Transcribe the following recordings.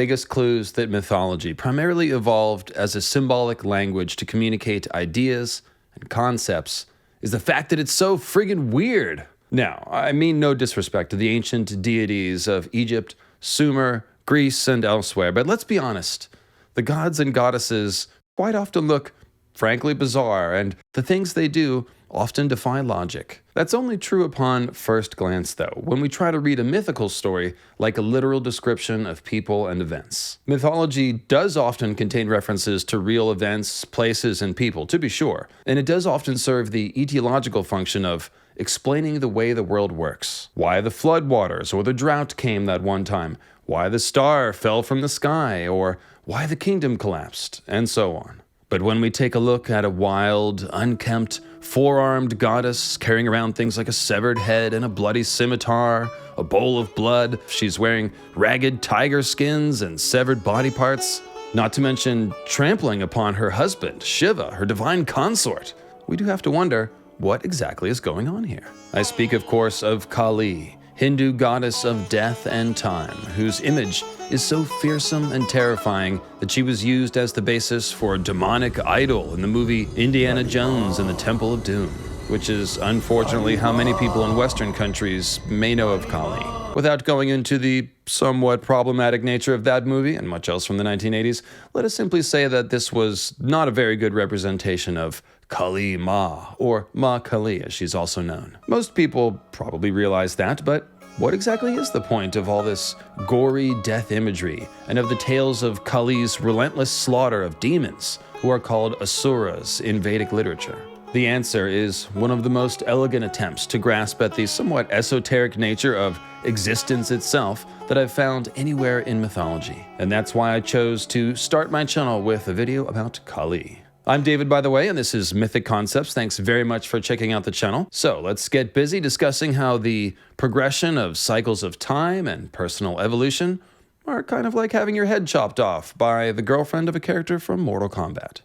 biggest clues that mythology primarily evolved as a symbolic language to communicate ideas and concepts is the fact that it's so friggin' weird. Now, I mean no disrespect to the ancient deities of Egypt, Sumer, Greece, and elsewhere, but let's be honest. The gods and goddesses quite often look frankly bizarre, and the things they do often defy logic. That's only true upon first glance, though, when we try to read a mythical story like a literal description of people and events. Mythology does often contain references to real events, places, and people, to be sure, and it does often serve the etiological function of explaining the way the world works. Why the floodwaters or the drought came that one time, why the star fell from the sky, or why the kingdom collapsed, and so on. But when we take a look at a wild, unkempt, four-armed goddess carrying around things like a severed head and a bloody scimitar, a bowl of blood, she's wearing ragged tiger skins and severed body parts, not to mention trampling upon her husband, Shiva, her divine consort, we do have to wonder, what exactly is going on here? I speak, of course, of Kali, Hindu goddess of death and time, whose image is so fearsome and terrifying that she was used as the basis for a demonic idol in the movie Indiana Jones and the Temple of Doom, which is unfortunately how many people in Western countries may know of Kali. Without going into the somewhat problematic nature of that movie and much else from the 1980s, let us simply say that this was not a very good representation of Kali Ma, or Ma Kali as she's also known. Most people probably realize that, but what exactly is the point of all this gory death imagery and of the tales of Kali's relentless slaughter of demons, who are called asuras in Vedic literature? The answer is one of the most elegant attempts to grasp at the somewhat esoteric nature of existence itself that I've found anywhere in mythology. And that's why I chose to start my channel with a video about Kali. I'm David, by the way, and this is Mythic Concepts. Thanks very much for checking out the channel. So let's get busy discussing how the progression of cycles of time and personal evolution are kind of like having your head chopped off by the girlfriend of a character from Mortal Kombat.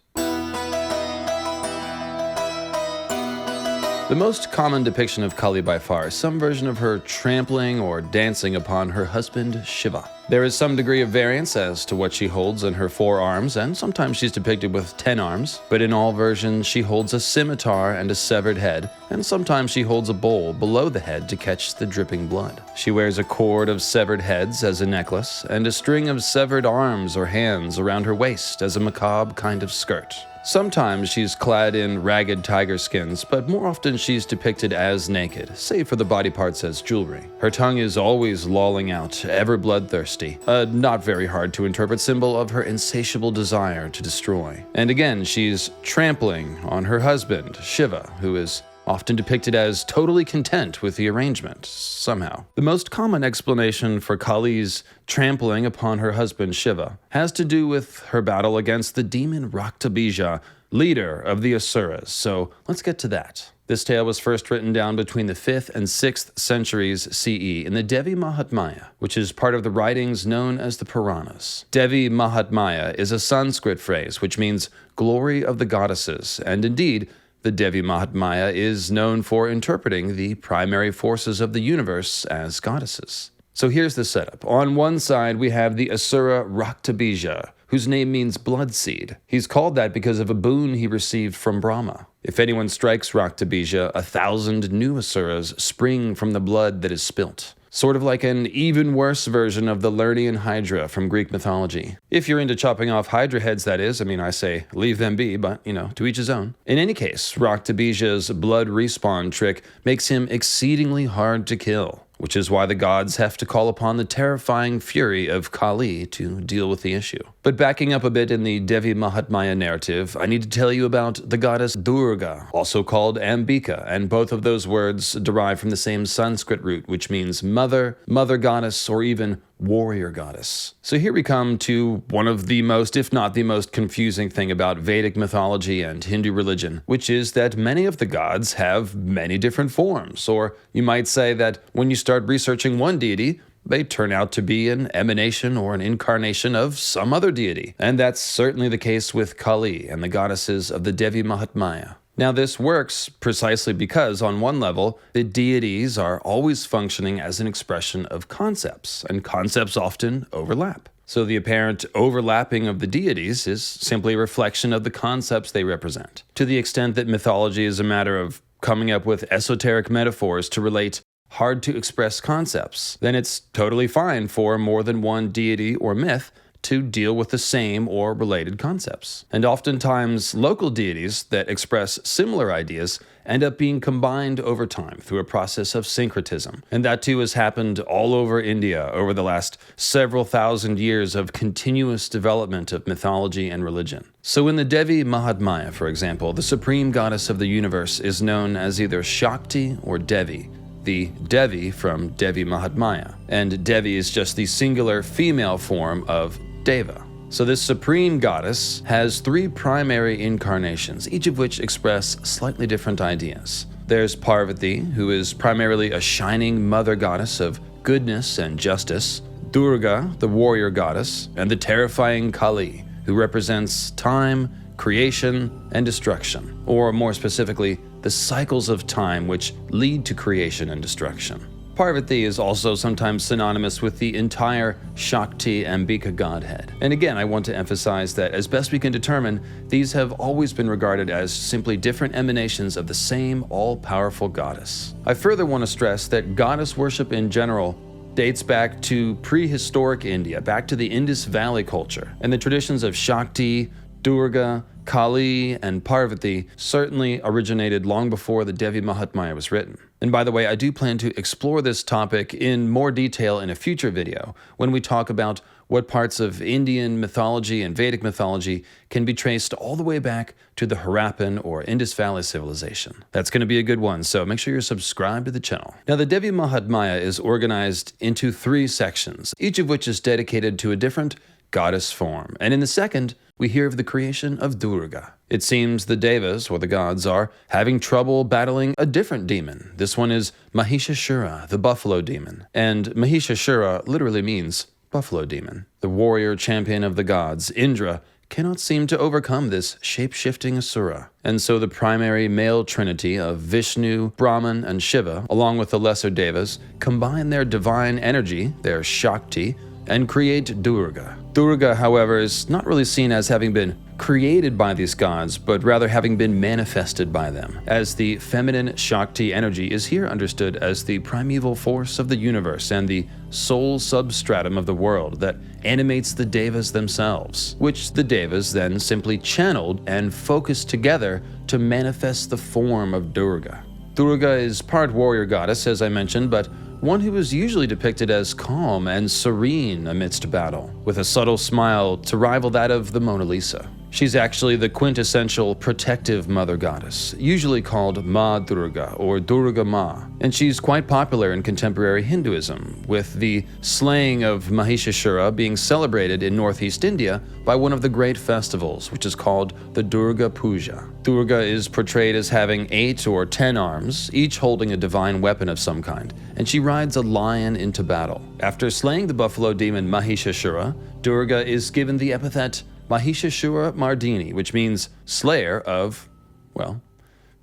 The most common depiction of Kali by far is some version of her trampling or dancing upon her husband, Shiva. There is some degree of variance as to what she holds in her 4 arms, and sometimes she's depicted with 10 arms, but in all versions she holds a scimitar and a severed head, and sometimes she holds a bowl below the head to catch the dripping blood. She wears a cord of severed heads as a necklace, and a string of severed arms or hands around her waist as a macabre kind of skirt. Sometimes she's clad in ragged tiger skins, but more often she's depicted as naked, save for the body parts as jewelry. Her tongue is always lolling out, ever bloodthirsty, a not very hard to interpret symbol of her insatiable desire to destroy. And again, she's trampling on her husband, Shiva, who is often depicted as totally content with the arrangement, somehow. The most common explanation for Kali's trampling upon her husband Shiva has to do with her battle against the demon Raktabija, leader of the Asuras, so let's get to that. This tale was first written down between the 5th and 6th centuries CE in the Devi Mahatmya, which is part of the writings known as the Puranas. Devi Mahatmya is a Sanskrit phrase which means glory of the goddesses, and indeed, the Devi Mahatmya is known for interpreting the primary forces of the universe as goddesses. So here's the setup. On one side, we have the Asura Raktabija, whose name means blood seed. He's called that because of a boon he received from Brahma. If anyone strikes Raktabija, 1,000 new Asuras spring from the blood that is spilt. Sort of like an even worse version of the Lernaean Hydra from Greek mythology. If you're into chopping off Hydra heads, that is. I mean, I say leave them be, but, to each his own. In any case, Raktabija's blood respawn trick makes him exceedingly hard to kill, which is why the gods have to call upon the terrifying fury of Kali to deal with the issue. But backing up a bit in the Devi Mahatmya narrative, I need to tell you about the goddess Durga, also called Ambika, and both of those words derive from the same Sanskrit root, which means mother, mother goddess, or even warrior goddess. So here we come to one of the most, if not the most confusing thing about Vedic mythology and Hindu religion, which is that many of the gods have many different forms, or you might say that when you start researching one deity, they turn out to be an emanation or an incarnation of some other deity. And that's certainly the case with Kali and the goddesses of the Devi Mahatmya. Now this works precisely because, on one level, the deities are always functioning as an expression of concepts, and concepts often overlap. So the apparent overlapping of the deities is simply a reflection of the concepts they represent. To the extent that mythology is a matter of coming up with esoteric metaphors to relate hard-to-express concepts, then it's totally fine for more than one deity or myth to deal with the same or related concepts. And oftentimes, local deities that express similar ideas end up being combined over time through a process of syncretism. And that too has happened all over India over the last several thousand years of continuous development of mythology and religion. So in the Devi Mahatmya, for example, the supreme goddess of the universe is known as either Shakti or Devi, the Devi from Devi Mahatmya. And Devi is just the singular female form of Deva. So this supreme goddess has three primary incarnations, each of which express slightly different ideas. There's Parvati, who is primarily a shining mother goddess of goodness and justice, Durga, the warrior goddess, and the terrifying Kali, who represents time, creation, and destruction, or more specifically, the cycles of time which lead to creation and destruction. Parvati is also sometimes synonymous with the entire Shakti Ambika godhead. And again, I want to emphasize that as best we can determine, these have always been regarded as simply different emanations of the same all-powerful goddess. I further want to stress that goddess worship in general dates back to prehistoric India, back to the Indus Valley culture, and the traditions of Shakti, Durga, Kali, and Parvati certainly originated long before the Devi Mahatmya was written. And by the way, I do plan to explore this topic in more detail in a future video when we talk about what parts of Indian mythology and Vedic mythology can be traced all the way back to the Harappan or Indus Valley civilization. That's going to be a good one, so make sure you're subscribed to the channel. Now, the Devi Mahatmya is organized into 3 sections, each of which is dedicated to a different goddess form. And in the second, we hear of the creation of Durga. It seems the devas, or the gods, are having trouble battling a different demon. This one is Mahishasura, the buffalo demon. And Mahishasura literally means buffalo demon. The warrior champion of the gods, Indra, cannot seem to overcome this shape-shifting asura. And so the primary male trinity of Vishnu, Brahman, and Shiva, along with the lesser devas, combine their divine energy, their Shakti, and create Durga. Durga, however, is not really seen as having been created by these gods, but rather having been manifested by them, as the feminine Shakti energy is here understood as the primeval force of the universe and the soul substratum of the world that animates the devas themselves, which the devas then simply channeled and focused together to manifest the form of Durga. Durga is part warrior goddess, as I mentioned, but one who is usually depicted as calm and serene amidst battle, with a subtle smile to rival that of the Mona Lisa. She's actually the quintessential protective mother goddess, usually called Ma Durga or Durga Ma, and she's quite popular in contemporary Hinduism, with the slaying of Mahishasura being celebrated in northeast India by one of the great festivals, which is called the Durga Puja. Durga is portrayed as having 8 or 10 arms, each holding a divine weapon of some kind, and she rides a lion into battle. After slaying the buffalo demon Mahishasura, Durga is given the epithet Mahishasura Mardini, which means slayer of, well,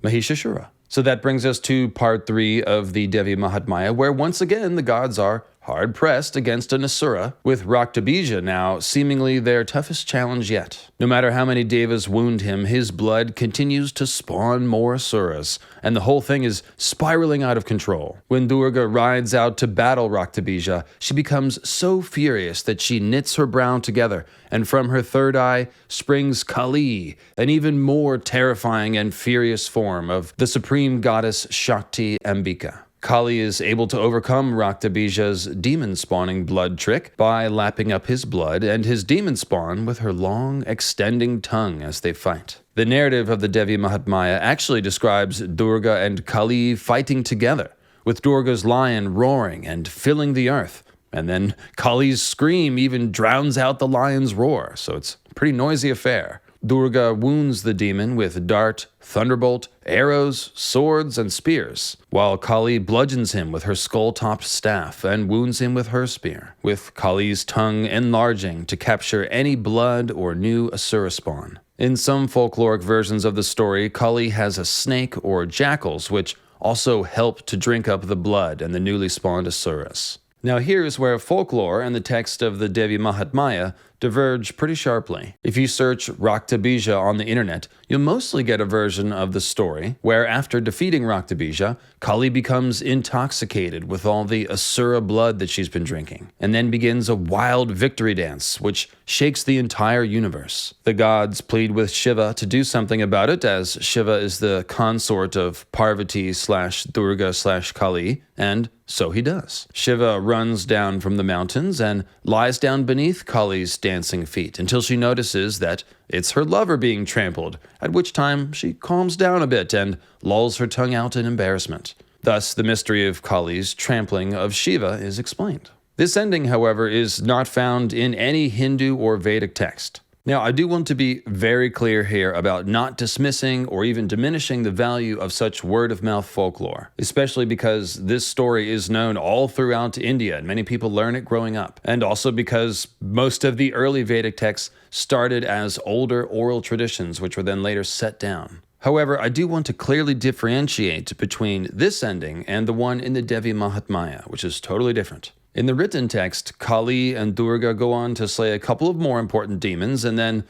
Mahishasura. So that brings us to part 3 of the Devi Mahatmya, where once again the gods are hard-pressed against an asura, with Raktabija now seemingly their toughest challenge yet. No matter how many devas wound him, his blood continues to spawn more asuras, and the whole thing is spiraling out of control. When Durga rides out to battle Raktabija, she becomes so furious that she knits her brow together, and from her third eye springs Kali, an even more terrifying and furious form of the supreme goddess Shakti Ambika. Kali is able to overcome Raktabija's demon-spawning blood trick by lapping up his blood and his demon spawn with her long, extending tongue as they fight. The narrative of the Devi Mahatmya actually describes Durga and Kali fighting together, with Durga's lion roaring and filling the earth, and then Kali's scream even drowns out the lion's roar, so it's a pretty noisy affair. Durga wounds the demon with dart, thunderbolt, arrows, swords, and spears, while Kali bludgeons him with her skull-topped staff and wounds him with her spear, with Kali's tongue enlarging to capture any blood or new asura spawn. In some folkloric versions of the story, Kali has a snake or jackals which also help to drink up the blood and the newly spawned asuras. Now here's where folklore and the text of the Devi Mahatmya diverge pretty sharply. If you search Raktabija on the internet, you'll mostly get a version of the story where after defeating Raktabija, Kali becomes intoxicated with all the Asura blood that she's been drinking, and then begins a wild victory dance which shakes the entire universe. The gods plead with Shiva to do something about it, as Shiva is the consort of Parvati/Durga/Kali, and so he does. Shiva runs down from the mountains and lies down beneath Kali's dancing feet until she notices that it's her lover being trampled, at which time she calms down a bit and lolls her tongue out in embarrassment. Thus, the mystery of Kali's trampling of Shiva is explained. This ending, however, is not found in any Hindu or Vedic text. Now, I do want to be very clear here about not dismissing or even diminishing the value of such word-of-mouth folklore, especially because this story is known all throughout India and many people learn it growing up, and also because most of the early Vedic texts started as older oral traditions which were then later set down. However, I do want to clearly differentiate between this ending and the one in the Devi Mahatmya, which is totally different. In the written text, Kali and Durga go on to slay a couple of more important demons and then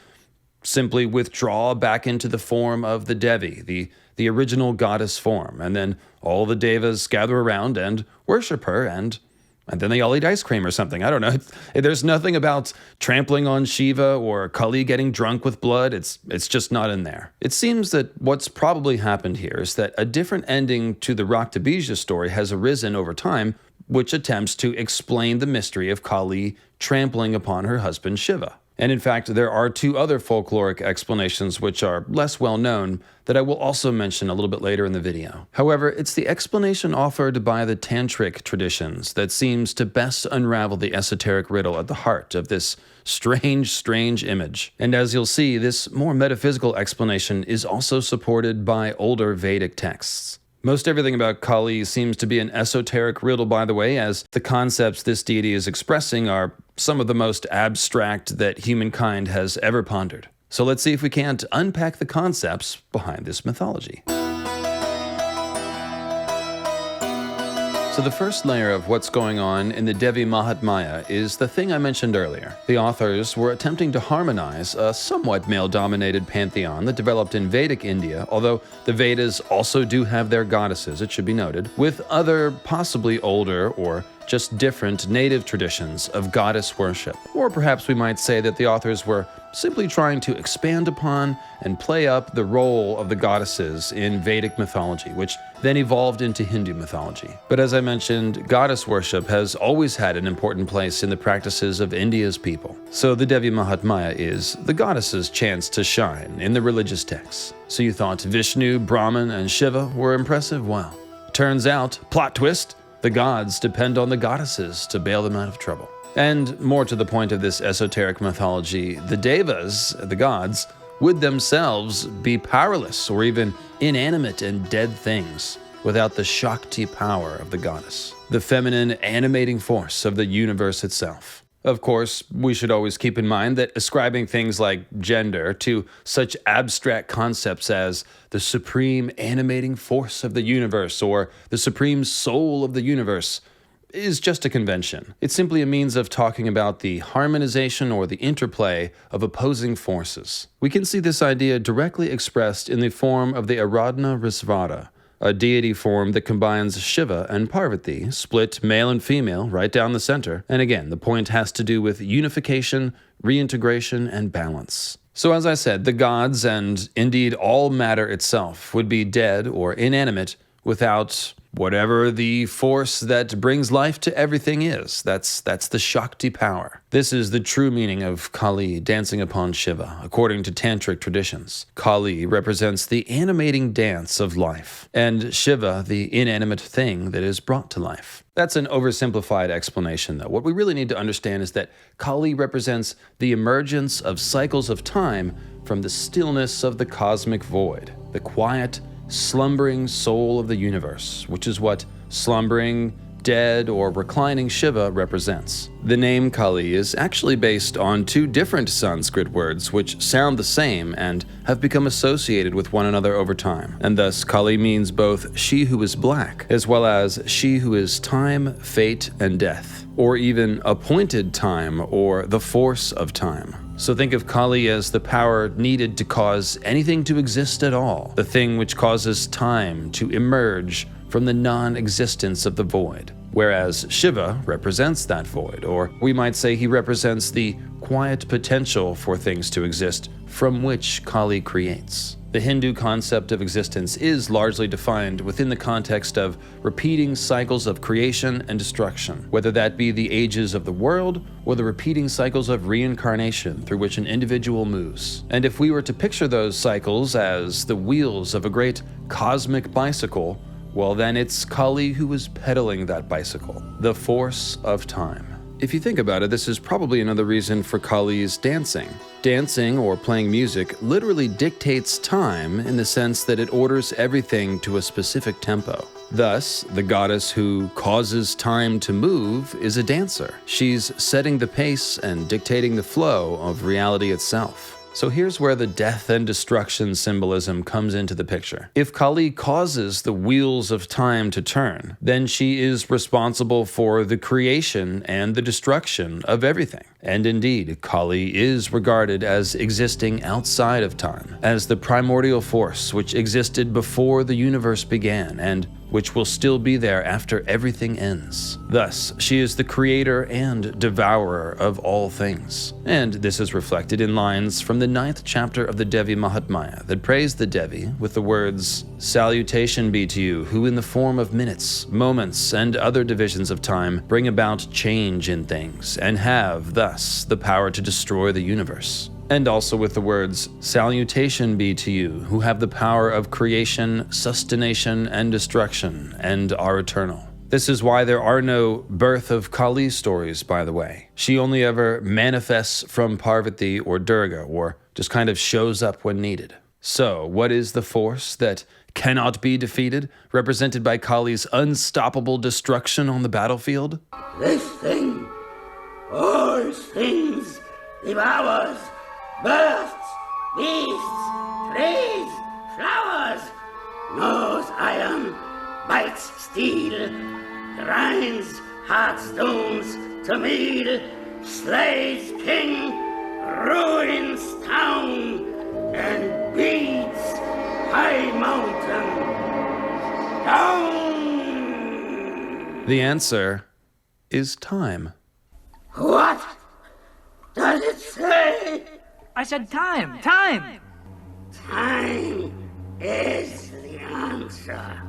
simply withdraw back into the form of the Devi, the original goddess form, and then all the devas gather around and worship her, and then they all eat ice cream or something. I don't know. There's nothing about trampling on Shiva or Kali getting drunk with blood. It's just not in there. It seems that what's probably happened here is that a different ending to the Raktabija story has arisen over time, which attempts to explain the mystery of Kali trampling upon her husband Shiva. And in fact, there are two other folkloric explanations which are less well known that I will also mention a little bit later in the video. However, it's the explanation offered by the tantric traditions that seems to best unravel the esoteric riddle at the heart of this strange image. And as you'll see, this more metaphysical explanation is also supported by older Vedic texts. Most everything about Kali seems to be an esoteric riddle, by the way, as the concepts this deity is expressing are some of the most abstract that humankind has ever pondered. So let's see if we can't unpack the concepts behind this mythology. So the first layer of what's going on in the Devi Mahatmya is the thing I mentioned earlier. The authors were attempting to harmonize a somewhat male-dominated pantheon that developed in Vedic India, although the Vedas also do have their goddesses, it should be noted, with other possibly older or just different native traditions of goddess worship. Or perhaps we might say that the authors were simply trying to expand upon and play up the role of the goddesses in Vedic mythology, which then evolved into Hindu mythology. But as I mentioned, goddess worship has always had an important place in the practices of India's people. So the Devi Mahatmya is the goddesses' chance to shine in the religious texts. So you thought Vishnu, Brahman, and Shiva were impressive? Well, turns out, plot twist, the gods depend on the goddesses to bail them out of trouble. And more to the point of this esoteric mythology, the devas, the gods, would themselves be powerless or even inanimate and dead things without the Shakti power of the goddess, the feminine animating force of the universe itself. Of course, we should always keep in mind that ascribing things like gender to such abstract concepts as the supreme animating force of the universe or the supreme soul of the universe is just a convention. It's simply a means of talking about the harmonization or the interplay of opposing forces. We can see this idea directly expressed in the form of the Aradhana Risvara, a deity form that combines Shiva and Parvati, split male and female right down the center. And again, the point has to do with unification, reintegration, and balance. So as I said, the gods, and indeed all matter itself, would be dead or inanimate without whatever the force that brings life to everything is. That's the Shakti power. This is the true meaning of Kali dancing upon Shiva, according to tantric traditions. Kali represents the animating dance of life, and Shiva the inanimate thing that is brought to life. That's an oversimplified explanation, though. What we really need to understand is that Kali represents the emergence of cycles of time from the stillness of the cosmic void, the quiet, slumbering soul of the universe, which is what slumbering dead, or reclining Shiva represents. The name Kali is actually based on two different Sanskrit words which sound the same and have become associated with one another over time, and thus Kali means both she who is black as well as she who is time, fate, and death, or even appointed time or the force of time. So think of Kali as the power needed to cause anything to exist at all, the thing which causes time to emerge from the non-existence of the void. Whereas Shiva represents that void, or we might say he represents the quiet potential for things to exist from which Kali creates. The Hindu concept of existence is largely defined within the context of repeating cycles of creation and destruction, whether that be the ages of the world or the repeating cycles of reincarnation through which an individual moves. And if we were to picture those cycles as the wheels of a great cosmic bicycle, well then it's Kali who is pedaling that bicycle, the force of time. If you think about it, this is probably another reason for Kali's dancing. Dancing, or playing music, literally dictates time in the sense that it orders everything to a specific tempo. Thus, the goddess who causes time to move is a dancer. She's setting the pace and dictating the flow of reality itself. So here's where the death and destruction symbolism comes into the picture. If Kali causes the wheels of time to turn, then she is responsible for the creation and the destruction of everything. And indeed, Kali is regarded as existing outside of time, as the primordial force which existed before the universe began and which will still be there after everything ends. Thus, she is the creator and devourer of all things. And this is reflected in lines from the 9th chapter of the Devi Mahatmya that praise the Devi with the words, "Salutation be to you, who in the form of minutes, moments, and other divisions of time bring about change in things, and have, thus, the power to destroy the universe." And also with the words, "Salutation be to you, who have the power of creation, sustentation, and destruction, and are eternal." This is why there are no birth of Kali stories, by the way. She only ever manifests from Parvati or Durga, or just kind of shows up when needed. So, what is the force that cannot be defeated, represented by Kali's unstoppable destruction on the battlefield? This thing, all things, devours, birds, beasts, trees, flowers, gnaws iron, bites steel, grinds hard stones to meal, slays king, ruins town, and beats high mountain down. The answer is time. What does it say? I said time, time! Time is the answer.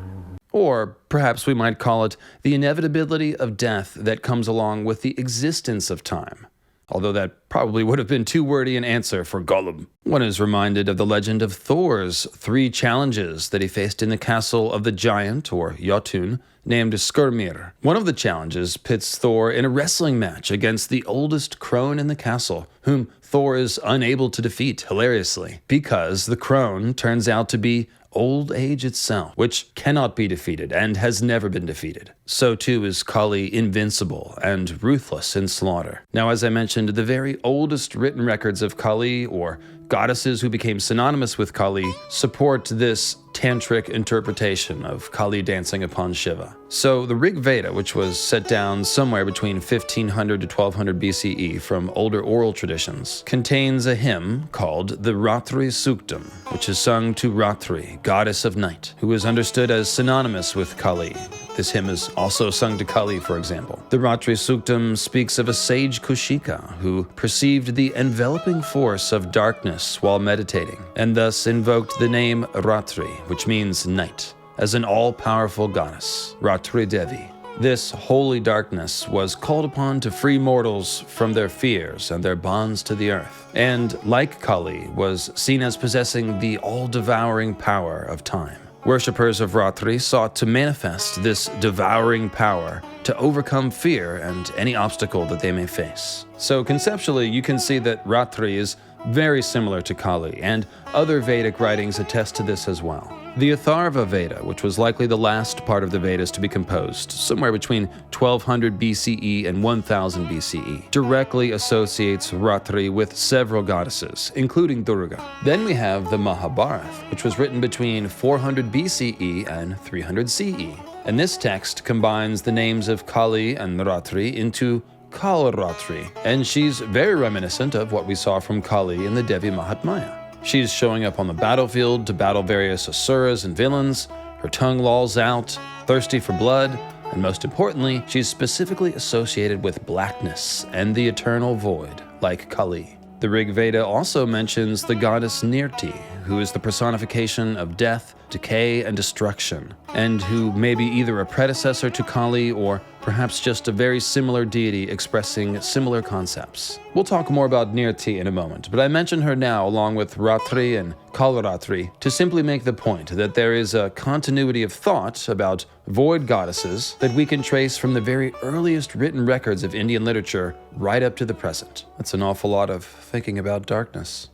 Or perhaps we might call it the inevitability of death that comes along with the existence of time. Although that probably would have been too wordy an answer for Gollum. One is reminded of the legend of Thor's 3 challenges that he faced in the castle of the giant, or Jotun, named Skirmir. One of the challenges pits Thor in a wrestling match against the oldest crone in the castle, whom Thor is unable to defeat, hilariously, because the crone turns out to be old age itself, which cannot be defeated and has never been defeated. So too is Kali invincible and ruthless in slaughter. Now, as I mentioned, the very oldest written records of Kali, or goddesses who became synonymous with Kali, support this tantric interpretation of Kali dancing upon Shiva. So the Rig Veda, which was set down somewhere between 1500 to 1200 BCE from older oral traditions, contains a hymn called the Ratri Suktam, which is sung to Ratri, goddess of night, who is understood as synonymous with Kali. This hymn is also sung to Kali, for example. The Ratri Suktam speaks of a sage Kushika who perceived the enveloping force of darkness while meditating, and thus invoked the name Ratri, which means night, as an all-powerful goddess, Ratri Devi. This holy darkness was called upon to free mortals from their fears and their bonds to the earth, and, like Kali, was seen as possessing the all-devouring power of time. Worshippers of Ratri sought to manifest this devouring power to overcome fear and any obstacle that they may face. So conceptually, you can see that Ratri is very similar to Kali, and other Vedic writings attest to this as well. The Atharva Veda, which was likely the last part of the Vedas to be composed, somewhere between 1200 BCE and 1000 BCE, directly associates Ratri with several goddesses, including Durga. Then we have the Mahabharata, which was written between 400 BCE and 300 CE. And this text combines the names of Kali and Ratri into Kalratri, and she's very reminiscent of what we saw from Kali in the Devi Mahatmya. She's showing up on the battlefield to battle various asuras and villains, her tongue lolls out, thirsty for blood, and most importantly, she's specifically associated with blackness and the eternal void, like Kali. The Rig Veda also mentions the goddess Nirti, who is the personification of death, decay, and destruction, and who may be either a predecessor to Kali or perhaps just a very similar deity expressing similar concepts. We'll talk more about Nirti in a moment, but I mention her now along with Ratri and Kalratri to simply make the point that there is a continuity of thought about void goddesses that we can trace from the very earliest written records of Indian literature right up to the present. That's an awful lot of thinking about darkness.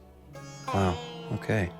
Wow, okay.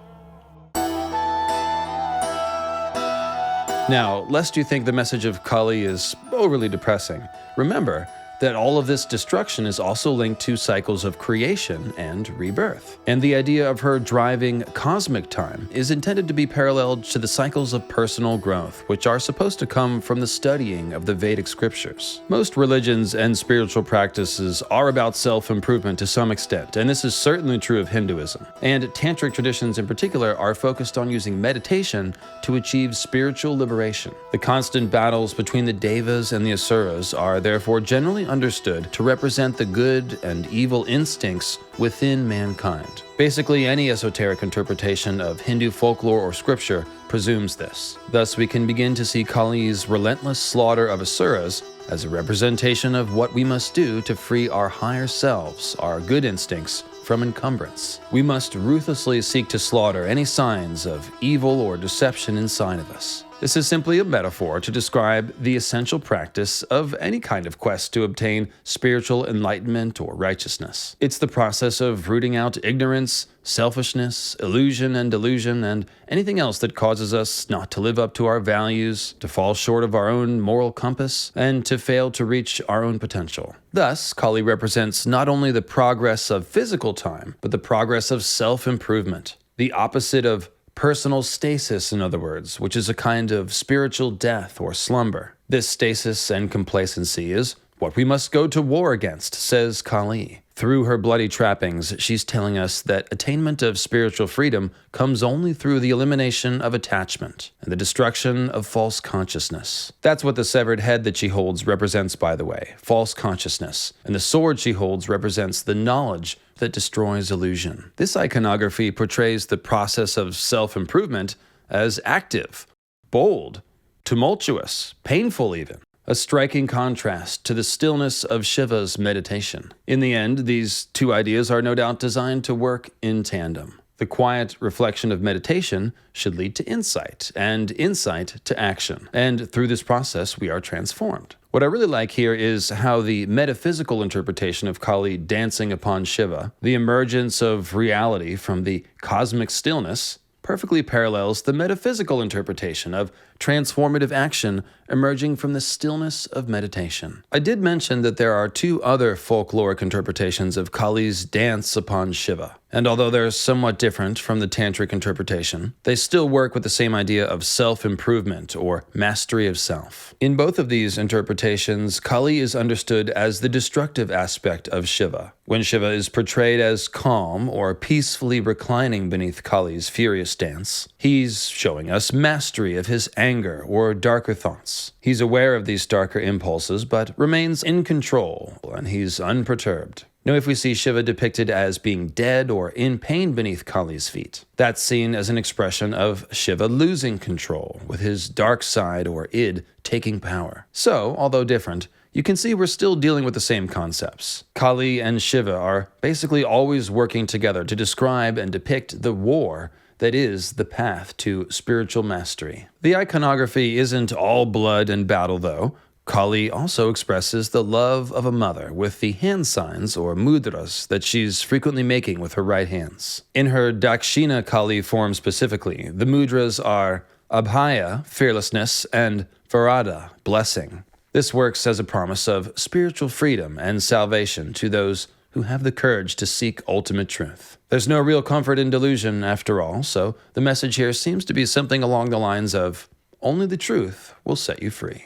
Now, lest you think the message of Kali is overly depressing, remember that all of this destruction is also linked to cycles of creation and rebirth. And the idea of her driving cosmic time is intended to be paralleled to the cycles of personal growth, which are supposed to come from the studying of the Vedic scriptures. Most religions and spiritual practices are about self-improvement to some extent, and this is certainly true of Hinduism. And tantric traditions in particular are focused on using meditation to achieve spiritual liberation. The constant battles between the devas and the asuras are therefore generally understood to represent the good and evil instincts within mankind. Basically, any esoteric interpretation of Hindu folklore or scripture presumes this. Thus, we can begin to see Kali's relentless slaughter of asuras as a representation of what we must do to free our higher selves, our good instincts, from encumbrance. We must ruthlessly seek to slaughter any signs of evil or deception inside of us. This is simply a metaphor to describe the essential practice of any kind of quest to obtain spiritual enlightenment or righteousness. It's the process of rooting out ignorance, selfishness, illusion and delusion, and anything else that causes us not to live up to our values, to fall short of our own moral compass, and to fail to reach our own potential. Thus, Kali represents not only the progress of physical time, but the progress of self-improvement, the opposite of personal stasis, in other words, which is a kind of spiritual death or slumber. This stasis and complacency is what we must go to war against, says Kali. Through her bloody trappings, she's telling us that attainment of spiritual freedom comes only through the elimination of attachment and the destruction of false consciousness. That's what the severed head that she holds represents, by the way, false consciousness. And the sword she holds represents the knowledge that destroys illusion. This iconography portrays the process of self-improvement as active, bold, tumultuous, painful even. A striking contrast to the stillness of Shiva's meditation. In the end, these two ideas are no doubt designed to work in tandem. The quiet reflection of meditation should lead to insight, and insight to action. And through this process, we are transformed. What I really like here is how the metaphysical interpretation of Kali dancing upon Shiva, the emergence of reality from the cosmic stillness, perfectly parallels the metaphysical interpretation of transformative action emerging from the stillness of meditation. I did mention that there are two other folkloric interpretations of Kali's dance upon Shiva, and although they're somewhat different from the tantric interpretation, they still work with the same idea of self-improvement or mastery of self. In both of these interpretations, Kali is understood as the destructive aspect of Shiva. When Shiva is portrayed as calm or peacefully reclining beneath Kali's furious dance, he's showing us mastery of his anger or darker thoughts. He's aware of these darker impulses, but remains in control, and he's unperturbed. Now, if we see Shiva depicted as being dead or in pain beneath Kali's feet, that's seen as an expression of Shiva losing control, with his dark side or id taking power. So, although different, you can see we're still dealing with the same concepts. Kali and Shiva are basically always working together to describe and depict the war that is the path to spiritual mastery. The iconography isn't all blood and battle, though. Kali also expresses the love of a mother with the hand signs or mudras that she's frequently making with her right hands. In her Dakshina Kali form specifically, the mudras are Abhaya, fearlessness, and Varada, blessing. This works as a promise of spiritual freedom and salvation to those who have the courage to seek ultimate truth. There's no real comfort in delusion, after all, so the message here seems to be something along the lines of, only the truth will set you free.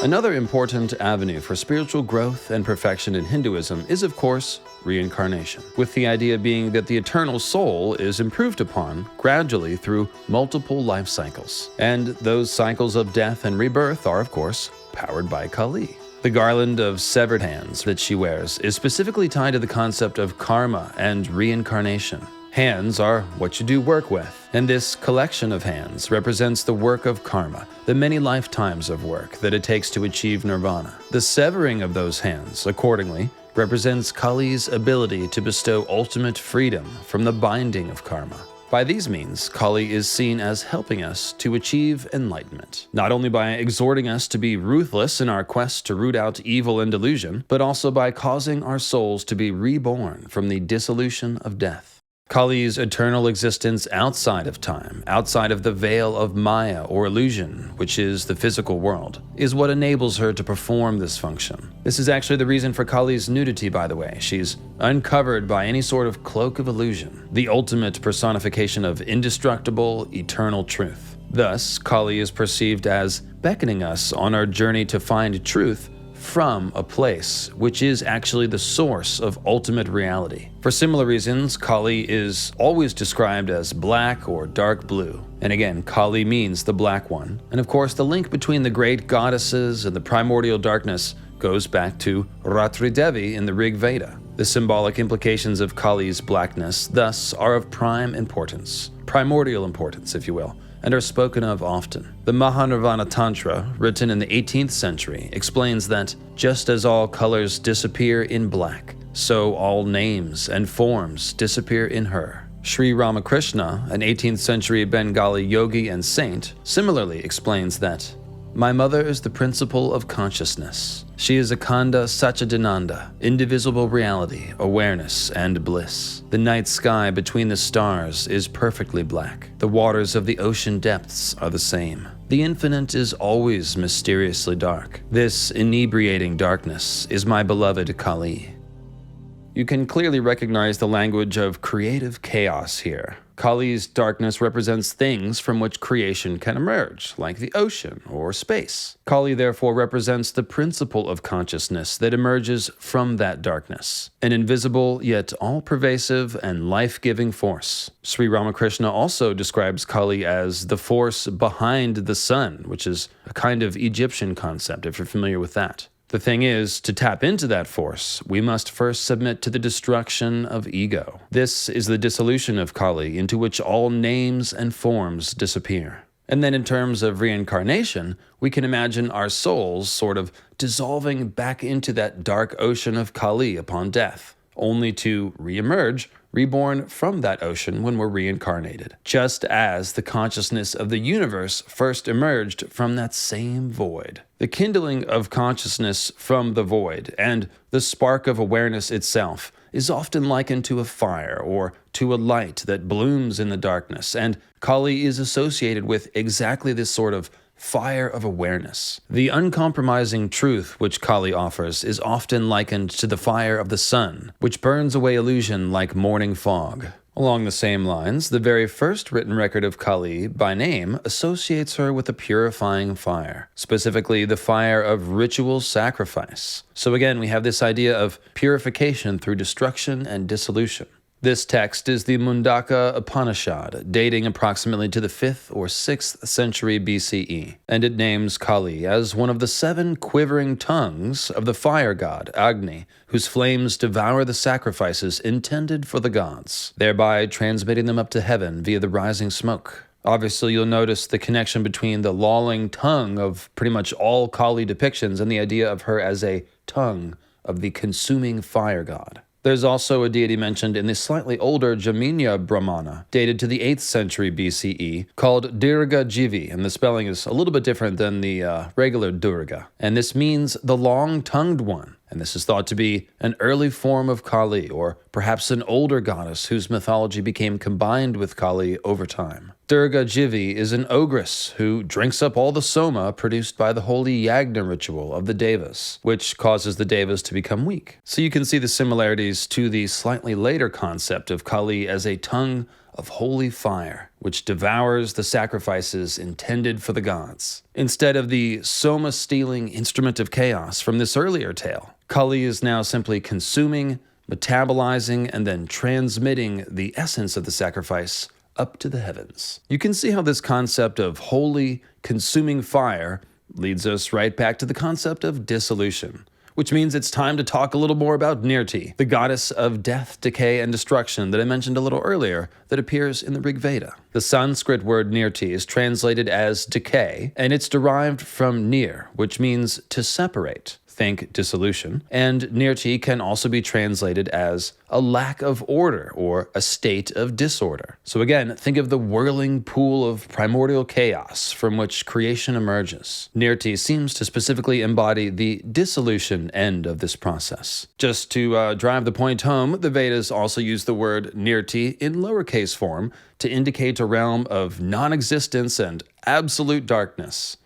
Another important avenue for spiritual growth and perfection in Hinduism is, of course, reincarnation, with the idea being that the eternal soul is improved upon gradually through multiple life cycles. And those cycles of death and rebirth are, of course, powered by Kali. The garland of severed hands that she wears is specifically tied to the concept of karma and reincarnation. Hands are what you do work with, and this collection of hands represents the work of karma, the many lifetimes of work that it takes to achieve nirvana. The severing of those hands, accordingly, represents Kali's ability to bestow ultimate freedom from the binding of karma. By these means, Kali is seen as helping us to achieve enlightenment, not only by exhorting us to be ruthless in our quest to root out evil and delusion, but also by causing our souls to be reborn from the dissolution of death. Kali's eternal existence outside of time, outside of the veil of Maya or illusion, which is the physical world, is what enables her to perform this function. This is actually the reason for Kali's nudity, by the way. She's uncovered by any sort of cloak of illusion, the ultimate personification of indestructible, eternal truth. Thus, Kali is perceived as beckoning us on our journey to find truth from a place which is actually the source of ultimate reality. For similar reasons, Kali is always described as black or dark blue. And again, Kali means the black one. And of course, the link between the great goddesses and the primordial darkness goes back to Ratri Devi in the Rig Veda. The symbolic implications of Kali's blackness thus are of prime importance, primordial importance, if you will, and are spoken of often. The Mahanirvana Tantra, written in the 18th century, explains that just as all colors disappear in black, so all names and forms disappear in her. Sri Ramakrishna, an 18th century Bengali yogi and saint, similarly explains that my mother is the principle of consciousness. She is Akhanda Satchidananda, indivisible reality, awareness, and bliss. The night sky between the stars is perfectly black. The waters of the ocean depths are the same. The infinite is always mysteriously dark. This inebriating darkness is my beloved Kali. You can clearly recognize the language of creative chaos here. Kali's darkness represents things from which creation can emerge, like the ocean or space. Kali therefore represents the principle of consciousness that emerges from that darkness, an invisible yet all-pervasive and life-giving force. Sri Ramakrishna also describes Kali as the force behind the sun, which is a kind of Egyptian concept, if you're familiar with that. The thing is, to tap into that force, we must first submit to the destruction of ego. This is the dissolution of Kali, into which all names and forms disappear. And then in terms of reincarnation, we can imagine our souls sort of dissolving back into that dark ocean of Kali upon death, only to re-emerge, reborn from that ocean when we're reincarnated, just as the consciousness of the universe first emerged from that same void. The kindling of consciousness from the void and the spark of awareness itself is often likened to a fire or to a light that blooms in the darkness, and Kali is associated with exactly this sort of fire of awareness. The uncompromising truth which Kali offers is often likened to the fire of the sun, which burns away illusion like morning fog. Along the same lines, the very first written record of Kali by name associates her with a purifying fire, specifically the fire of ritual sacrifice. So again, we have this idea of purification through destruction and dissolution. This text is the Mundaka Upanishad, dating approximately to the 5th or 6th century BCE, and it names Kali as one of the 7 quivering tongues of the fire god, Agni, whose flames devour the sacrifices intended for the gods, thereby transmitting them up to heaven via the rising smoke. Obviously, you'll notice the connection between the lolling tongue of pretty much all Kali depictions and the idea of her as a tongue of the consuming fire god. There's also a deity mentioned in the slightly older Jaminya Brahmana, dated to the 8th century BCE, called Durga Jivi, and the spelling is a little bit different than the regular Durga. And this means the long-tongued one, and this is thought to be an early form of Kali, or perhaps an older goddess whose mythology became combined with Kali over time. Durga Jivi is an ogress who drinks up all the soma produced by the holy yagna ritual of the devas, which causes the devas to become weak. So you can see the similarities to the slightly later concept of Kali as a tongue of holy fire, which devours the sacrifices intended for the gods. Instead of the soma-stealing instrument of chaos from this earlier tale, Kali is now simply consuming, metabolizing, and then transmitting the essence of the sacrifice up to the heavens. You can see how this concept of holy, consuming fire leads us right back to the concept of dissolution, which means it's time to talk a little more about Nirti, the goddess of death, decay, and destruction that I mentioned a little earlier that appears in the Rig Veda. The Sanskrit word Nirti is translated as decay, and it's derived from nir, which means to separate. Think dissolution, and Nirti can also be translated as a lack of order or a state of disorder. So again, think of the whirling pool of primordial chaos from which creation emerges. Nirti seems to specifically embody the dissolution end of this process. Just to drive the point home, the Vedas also use the word Nirti in lowercase form to indicate a realm of non-existence and absolute darkness.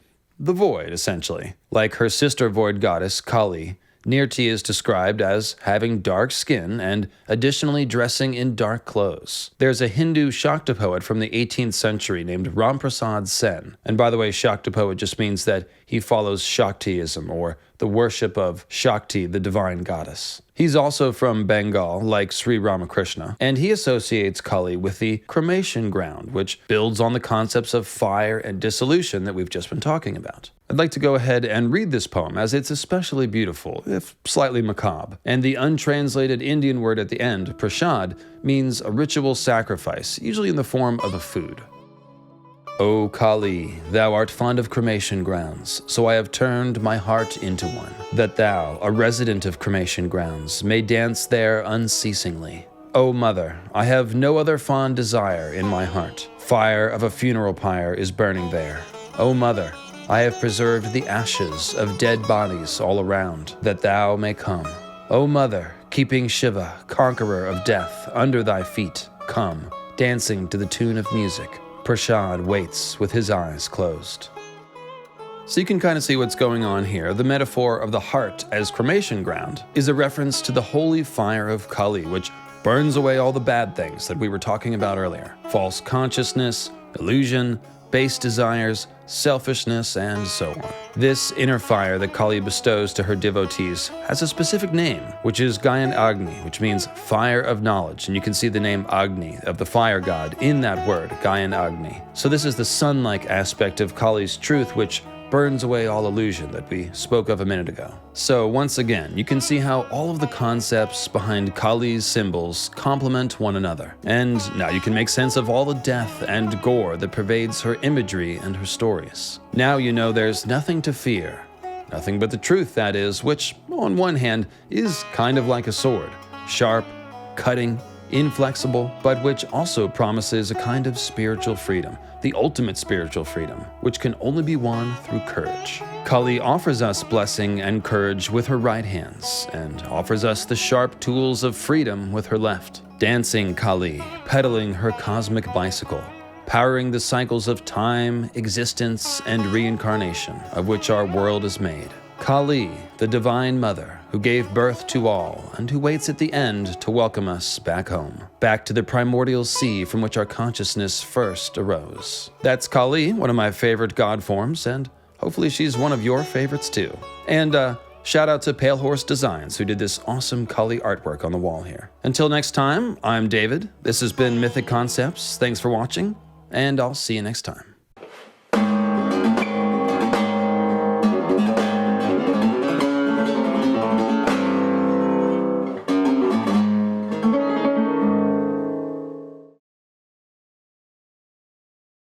The void, essentially. Like her sister void goddess, Kali, Nirti is described as having dark skin and additionally dressing in dark clothes. There's a Hindu Shakta poet from the 18th century named Ramprasad Sen. And by the way, Shakta poet just means that he follows Shaktiism, or the worship of Shakti, the divine goddess. He's also from Bengal, like Sri Ramakrishna, and he associates Kali with the cremation ground, which builds on the concepts of fire and dissolution that we've just been talking about. I'd like to go ahead and read this poem, as it's especially beautiful, if slightly macabre. And the untranslated Indian word at the end, prasad, means a ritual sacrifice, usually in the form of a food. O Kali, thou art fond of cremation grounds, so I have turned my heart into one, that thou, a resident of cremation grounds, may dance there unceasingly. O Mother, I have no other fond desire in my heart. Fire of a funeral pyre is burning there. O Mother, I have preserved the ashes of dead bodies all around, that thou may come. O Mother, keeping Shiva, conqueror of death, under thy feet, come, dancing to the tune of music. Prashad waits with his eyes closed. So you can kind of see what's going on here. The metaphor of the heart as cremation ground is a reference to the holy fire of Kali, which burns away all the bad things that we were talking about earlier. False consciousness, illusion, base desires, selfishness, and so on. This inner fire that Kali bestows to her devotees has a specific name, which is Gyan Agni, which means fire of knowledge. And you can see the name Agni, of the fire god, in that word, Gyan Agni. So this is the sun-like aspect of Kali's truth, which burns away all illusion that we spoke of a minute ago. So once again, you can see how all of the concepts behind Kali's symbols complement one another. And now you can make sense of all the death and gore that pervades her imagery and her stories. Now you know there's nothing to fear. Nothing but the truth, that is, which, on one hand, is kind of like a sword. Sharp, cutting, inflexible, but which also promises a kind of spiritual freedom, the ultimate spiritual freedom, which can only be won through courage. Kali offers us blessing and courage with her right hands, and offers us the sharp tools of freedom with her left. Dancing Kali, pedaling her cosmic bicycle, powering the cycles of time, existence, and reincarnation of which our world is made. Kali, the Divine Mother, who gave birth to all and who waits at the end to welcome us back home, back to the primordial sea from which our consciousness first arose. That's Kali, one of my favorite god forms, and hopefully she's one of your favorites too. And shout out to Pale Horse Designs, who did this awesome Kali artwork on the wall here. Until next time, I'm David. This has been Mythic Concepts. Thanks for watching, and I'll see you next time.